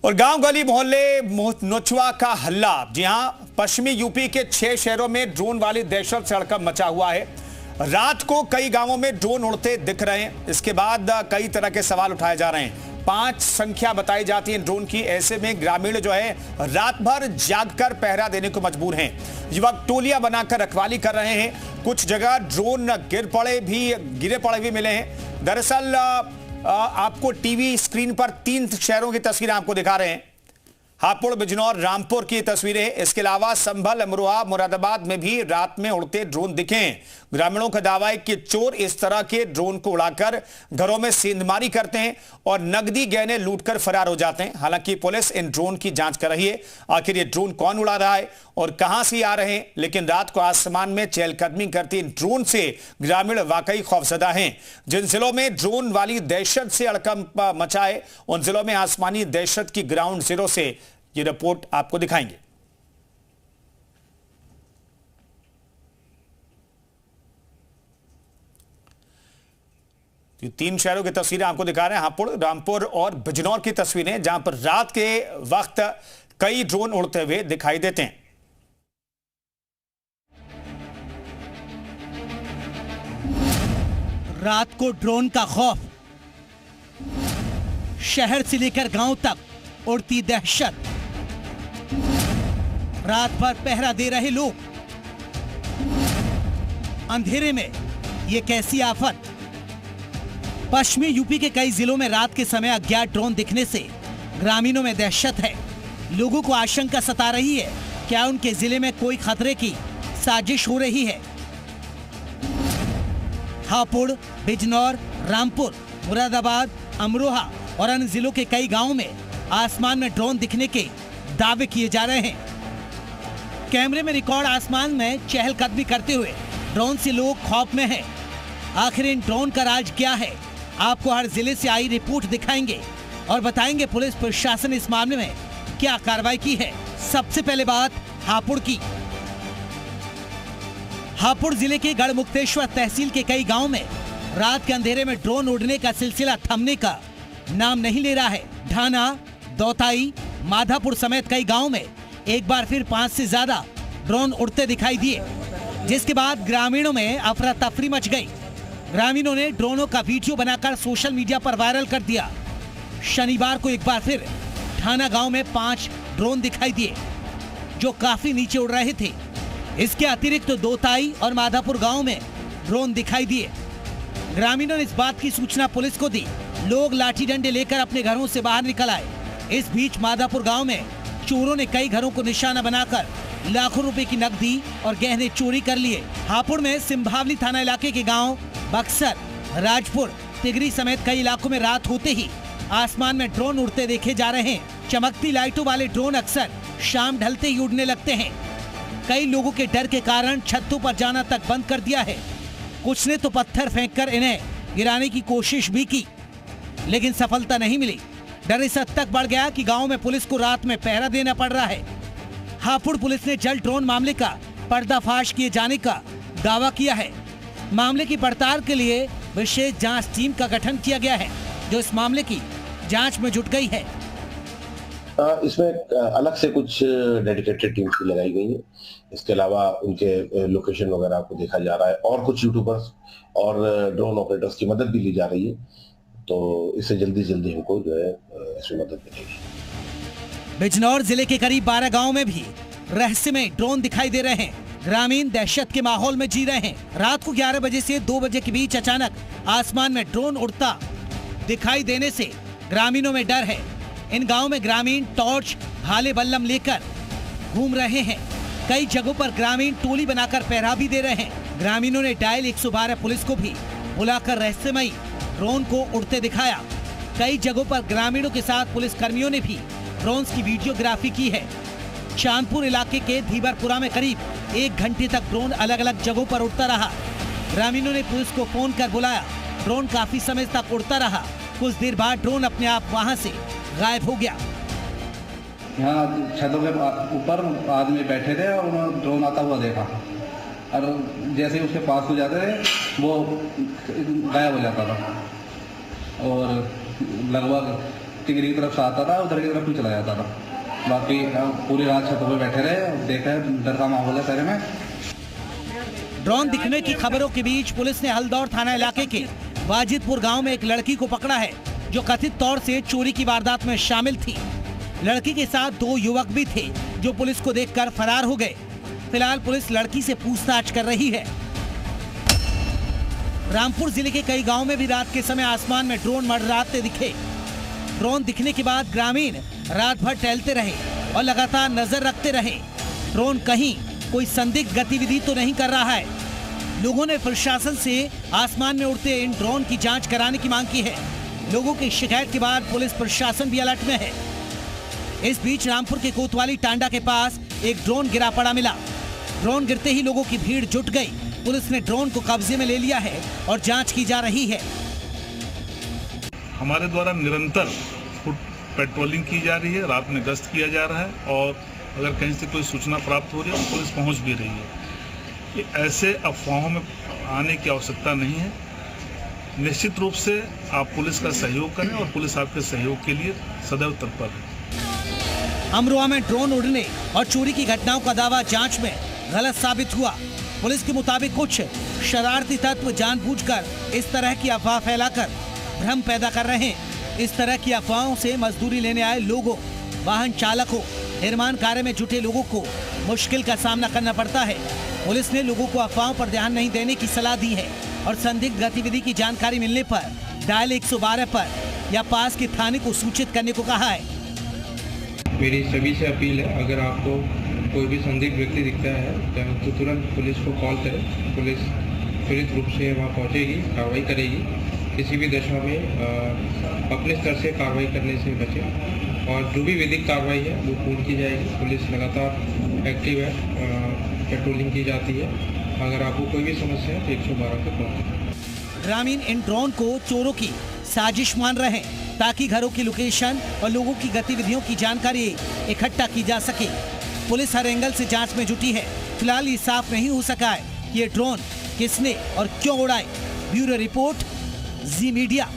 और गांव गली मोहल्ले नोचवा का हल्ला। जी हां, पश्चिमी यूपी के 6 शहरों में ड्रोन वाली दहशत से हड़कंप मचा हुआ है। रात को कई गांवों में ड्रोन उड़ते दिख रहे हैं। इसके बाद कई तरह के सवाल उठाए जा रहे हैं। 5 संख्या बताई जाती है ड्रोन की। ऐसे में ग्रामीण जो है रात भर जागकर पहरा देने को मजबूर हैं। युवक टोलियां बनाकर रखवाली कर रहे हैं। कुछ जगह ड्रोन गिरे पड़े भी मिले हैं। दरअसल आपको टीवी स्क्रीन पर 3 शहरों की तस्वीरें आपको दिखा रहे हैं। हापुड़, बिजनौर, रामपुर की तस्वीरें। इसके अलावा संभल, अमरोहा, मुरादाबाद में भी रात में उड़ते ड्रोन दिखे हैं। ग्रामीणों का दावा है कि चोर इस तरह के ड्रोन को उड़ाकर घरों में सेंधमारी करते हैं और नकदी गहने लूटकर फरार हो जाते हैं। हालांकि पुलिस इन ड्रोन की जांच कर रही है, आखिर ये ड्रोन कौन उड़ा रहा है और कहां से आ रहे हैं। लेकिन रात को आसमान में चहलकदमी करती इन ड्रोन से ग्रामीण वाकई खौफजदा हैं। जिन जिलों में ड्रोन वाली दहशत से हड़कंप मचा है, उन जिलों में आसमानी दहशत की ग्राउंड जीरो से ये रिपोर्ट आपको दिखाएंगे। ये 3 शहरों की तस्वीरें आपको दिखा रहे हैं। हापुड़, रामपुर और बिजनौर की तस्वीरें, जहां पर रात के वक्त कई ड्रोन उड़ते हुए दिखाई देते हैं। रात को ड्रोन का खौफ, शहर से लेकर गांव तक उड़ती दहशत, रात भर पहरा दे रहे लोग, अंधेरे में ये कैसी आफत। पश्चिमी यूपी के कई जिलों में रात के समय अज्ञात ड्रोन दिखने से ग्रामीणों में दहशत है। लोगों को आशंका सता रही है, क्या उनके जिले में कोई खतरे की साजिश हो रही है। हापुड़, बिजनौर, रामपुर, मुरादाबाद, अमरोहा और अन्य जिलों के कई गांवों में आसमान में ड्रोन दिखने के दावे किए जा रहे हैं। कैमरे में रिकॉर्ड आसमान में चहलकदमी करते हुए ड्रोन से लोग खौफ में हैं। आखिर इन ड्रोन का राज क्या है, आपको हर जिले से आई रिपोर्ट दिखाएंगे और बताएंगे पुलिस प्रशासन इस मामले में क्या कार्रवाई की है। सबसे पहले बात हापुड़ की। हापुड़ जिले के गढ़मुक्तेश्वर तहसील के कई गांवों में रात के अंधेरे में ड्रोन उड़ने का सिलसिला थमने का नाम नहीं ले रहा है। ढाना, दौताई, माधापुर समेत कई गांवों में एक बार फिर 5 से ज्यादा ड्रोन उड़ते दिखाई दिए, जिसके बाद ग्रामीणों में अफरा तफरी मच गई। ग्रामीणों ने ड्रोनों का वीडियो बनाकर सोशल मीडिया पर वायरल कर दिया। शनिवार को एक बार फिर ढाना गांव में 5 ड्रोन दिखाई दिए जो काफी नीचे उड़ रहे थे। इसके अतिरिक्त दोताई और माधापुर गांव में ड्रोन दिखाई दिए। ग्रामीणों ने इस बात की सूचना पुलिस को दी। लोग लाठी डंडे लेकर अपने घरों से बाहर निकल आए। इस बीच माधापुर गांव में चोरों ने कई घरों को निशाना बनाकर लाखों रुपए की नकदी और गहने चोरी कर लिए। हापुड़ में सिंभावली थाना इलाके के गांव बक्सर, राजपुर, तिगरी समेत कई इलाकों में रात होते ही आसमान में ड्रोन उड़ते देखे जा रहे हैं। चमकती लाइटों वाले ड्रोन अक्सर शाम ढलते ही उड़ने लगते हैं। कई लोगों के डर के कारण छतों पर जाना तक बंद कर दिया है। कुछ ने तो पत्थर फेंककर इन्हें गिराने की कोशिश भी की, लेकिन सफलता नहीं मिली। डर इस हद तक बढ़ गया कि गांव में पुलिस को रात में पहरा देना पड़ रहा है। हापुड़ पुलिस ने जल्द ड्रोन मामले का पर्दाफाश किए जाने का दावा किया है। मामले की पड़ताल के लिए विशेष जांच टीम का गठन किया गया है, जो इस मामले की जांच में जुट गई है। इसमें अलग से कुछ डेडिकेटेड टीम्स भी लगाई गई है। इसके अलावा उनके लोकेशन वगैरह को देखा जा रहा है और कुछ यूट्यूबर्स और ड्रोन ऑपरेटर्स की मदद भी ली जा रही है। तो इससे जल्दी हमको जो है इसमें मदद मिलेगी। बिजनौर जिले के करीब 12 गांवों में भी रहस्यमय ड्रोन दिखाई दे रहे हैं। ग्रामीण दहशत के माहौल में जी रहे हैं। रात को 11 बजे से 2 बजे के बीच अचानक आसमान में ड्रोन उड़ता दिखाई देने से ग्रामीणों में डर है। इन गांवों में ग्रामीण टॉर्च, भाले बल्लम लेकर घूम रहे हैं। कई जगहों पर ग्रामीण टोली बनाकर पहरा भी दे रहे हैं। ग्रामीणों ने डायल 112 पुलिस को भी बुलाकर रहस्यमयी ड्रोन को उड़ते दिखाया। कई जगहों पर ग्रामीणों के साथ पुलिस कर्मियों ने भी ड्रोन की वीडियोग्राफी की है। चांदपुर इलाके के धीवरपुरा में करीब 1 घंटे तक ड्रोन अलग अलग जगहों पर उड़ता रहा। ग्रामीणों ने पुलिस को फोन कर बुलाया। ड्रोन काफी समय तक उड़ता रहा। कुछ देर बाद ड्रोन अपने आप वहां से गायब हो गया। यहाँ छतों के ऊपर आदमी बैठे थे और उन्होंने ड्रोन आता हुआ देखा और जैसे ही उसके पास हो जाते थे वो गायब हो जाता था और लगभग टिकरी की तरफ से आता था, उधर की तरफ भी चला जाता था। बाकी पूरी रात छतों पे बैठे रहे, देखा डर का माहौल है शहर में। ड्रोन दिखने की खबरों के बीच पुलिस ने हल्दौर थाना इलाके के वाजिदपुर गांव में एक लड़की को पकड़ा है जो कथित तौर से चोरी की वारदात में शामिल थी। लड़की के साथ 2 युवक भी थे जो पुलिस को देखकर फरार हो गए। फिलहाल पुलिस लड़की से पूछताछ कर रही है। रामपुर जिले के कई गांवों में भी रात के समय आसमान में ड्रोन मंडराते दिखे। ड्रोन दिखने के बाद ग्रामीण रात भर टहलते रहे और लगातार नजर रखते रहे। ड्रोन कहीं कोई संदिग्ध गतिविधि तो नहीं कर रहा है। लोगों ने प्रशासन से आसमान में उड़ते इन ड्रोन की जांच कराने की मांग की है। लोगों की शिकायत के बाद पुलिस प्रशासन भी अलर्ट में है। इस बीच रामपुर के कोतवाली टांडा के पास एक ड्रोन गिरा पड़ा मिला। ड्रोन गिरते ही लोगों की भीड़ जुट गई। पुलिस ने ड्रोन को कब्जे में ले लिया है और जांच की जा रही है। हमारे द्वारा निरंतर फुट पेट्रोलिंग की जा रही है, रात में गश्त किया जा रहा है और अगर कहीं से कोई सूचना प्राप्त हो रही है तो पुलिस पहुंच भी रही है। कि ऐसे अफवाहों में आने की आवश्यकता नहीं है। निश्चित रूप से आप पुलिस का सहयोग करें और पुलिस आपके सहयोग के लिए सदैव तत्पर है। अमरोहा में ड्रोन उड़ने और चोरी की घटनाओं का दावा जांच में गलत साबित हुआ। पुलिस के मुताबिक कुछ शरारती तत्व जानबूझकर इस तरह की अफवाह फैलाकर भ्रम पैदा कर रहे हैं। इस तरह की अफवाहों से मजदूरी लेने आए लोगों, वाहन चालकों, निर्माण कार्य में जुटे लोगों को मुश्किल का सामना करना पड़ता है। पुलिस ने लोगों को अफवाहों पर ध्यान नहीं देने की सलाह दी है और संदिग्ध गतिविधि की जानकारी मिलने पर डायल 112 पर या पास के थाने को सूचित करने को कहा है। मेरी सभी से अपील है, अगर आपको कोई भी संदिग्ध व्यक्ति दिखता है तो तुरंत पुलिस को कॉल करें। पुलिस त्वरित रूप से वहाँ पहुँचेगी, कार्रवाई करेगी। किसी भी दशा में अपने स्तर से कार्रवाई करने से बचें और जो भी विधिक कार्रवाई है वो पूर्ण की जाएगी। पुलिस लगातार एक्टिव है, पेट्रोलिंग की जाती है। अगर आपको कोई भी समस्या है तो 112 पे कॉल करें। ग्रामीण इन ड्रोन को चोरों की साजिश मान रहे हैं ताकि घरों की लोकेशन और लोगों की गतिविधियों की जानकारी इकट्ठा की जा सके। पुलिस हर एंगल से जांच में जुटी है। फिलहाल ये साफ नहीं हो सका है कि ये ड्रोन किसने और क्यों उड़ाए। ब्यूरो रिपोर्ट, जी मीडिया।